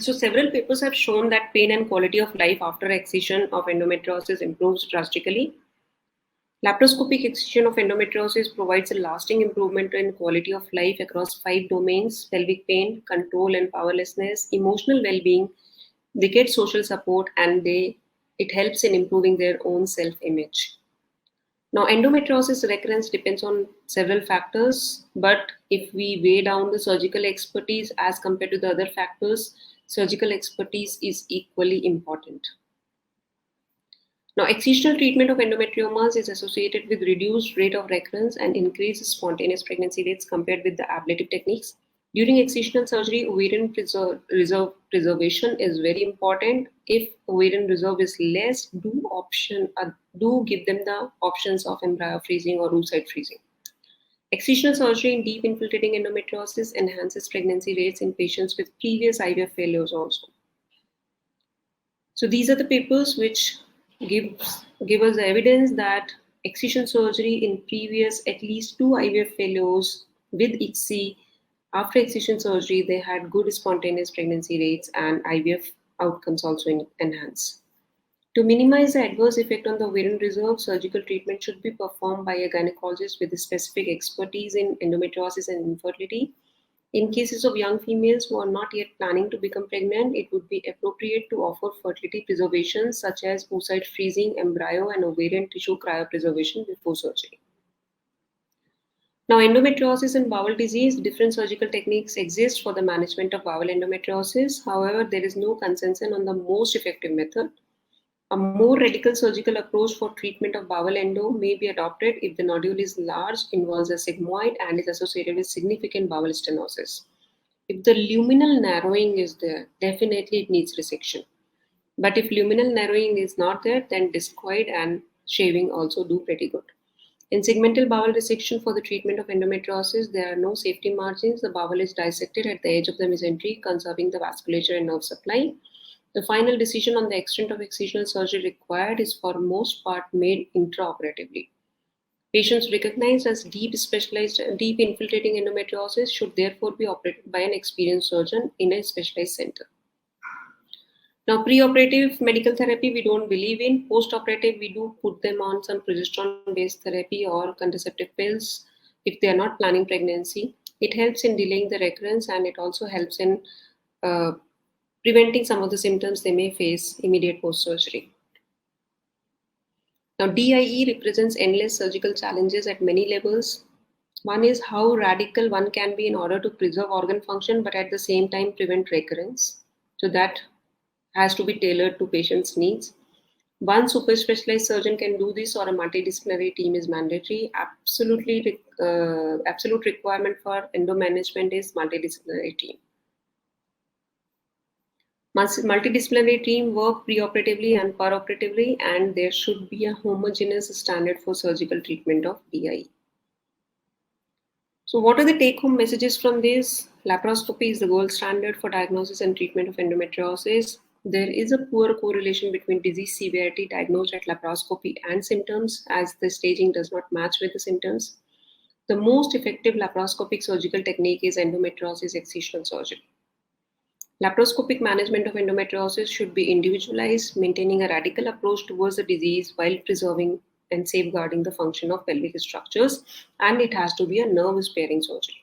So several papers have shown that pain and quality of life after excision of endometriosis improves drastically. Laparoscopic excision of endometriosis provides a lasting improvement in quality of life across 5 domains: pelvic pain, control and powerlessness, emotional well-being. They get social support and it helps in improving their own self-image. Now, endometriosis recurrence depends on several factors, but if we weigh down the surgical expertise as compared to the other factors, surgical expertise is equally important. Now, excisional treatment of endometriomas is associated with reduced rate of recurrence and increased spontaneous pregnancy rates compared with the ablative techniques. During excisional surgery, ovarian preservation is very important. If ovarian reserve is less, do give them the options of embryo freezing or oocyte freezing. Excisional surgery in deep infiltrating endometriosis enhances pregnancy rates in patients with previous IVF failures also. So these are the papers which give us the evidence that excision surgery in previous at least 2 IVF failures with ICSI, after excision surgery, they had good spontaneous pregnancy rates and IVF outcomes also enhanced. To minimize the adverse effect on the ovarian reserve, surgical treatment should be performed by a gynecologist with a specific expertise in endometriosis and infertility. In cases of young females who are not yet planning to become pregnant, it would be appropriate to offer fertility preservation such as oocyte freezing, embryo, and ovarian tissue cryopreservation before surgery. Now, endometriosis and bowel disease, different surgical techniques exist for the management of bowel endometriosis. However, there is no consensus on the most effective method. A more radical surgical approach for treatment of bowel endo may be adopted if the nodule is large, involves a sigmoid, and is associated with significant bowel stenosis. If the luminal narrowing is there, definitely it needs resection. But if luminal narrowing is not there, then discoid and shaving also do pretty good. In segmental bowel resection for the treatment of endometriosis, there are no safety margins. The bowel is dissected at the edge of the mesentery, conserving the vasculature and nerve supply. The final decision on the extent of excisional surgery required is for most part made intraoperatively. Patients recognized as deep infiltrating endometriosis should therefore be operated by an experienced surgeon in a specialized center. Now, preoperative medical therapy we don't believe in. Post-operative, we do put them on some progesterone-based therapy or contraceptive pills if they are not planning pregnancy. It helps in delaying the recurrence and it also helps in preventing some of the symptoms they may face immediate post-surgery. Now, DIE represents endless surgical challenges at many levels. One is how radical one can be in order to preserve organ function, but at the same time prevent recurrence. So that has to be tailored to patients' needs. One super specialized surgeon can do this, or a multidisciplinary team is mandatory. Absolute requirement for endo management is multidisciplinary team. Multidisciplinary team work preoperatively and peroperatively, and there should be a homogeneous standard for surgical treatment of DIE. So what are the take-home messages from this? Laparoscopy is the gold standard for diagnosis and treatment of endometriosis. There is a poor correlation between disease severity diagnosed at laparoscopy and symptoms, as the staging does not match with the symptoms. The most effective laparoscopic surgical technique is endometriosis excisional surgery. Laparoscopic management of endometriosis should be individualized, maintaining a radical approach towards the disease while preserving and safeguarding the function of pelvic structures, and it has to be a nerve-sparing surgery.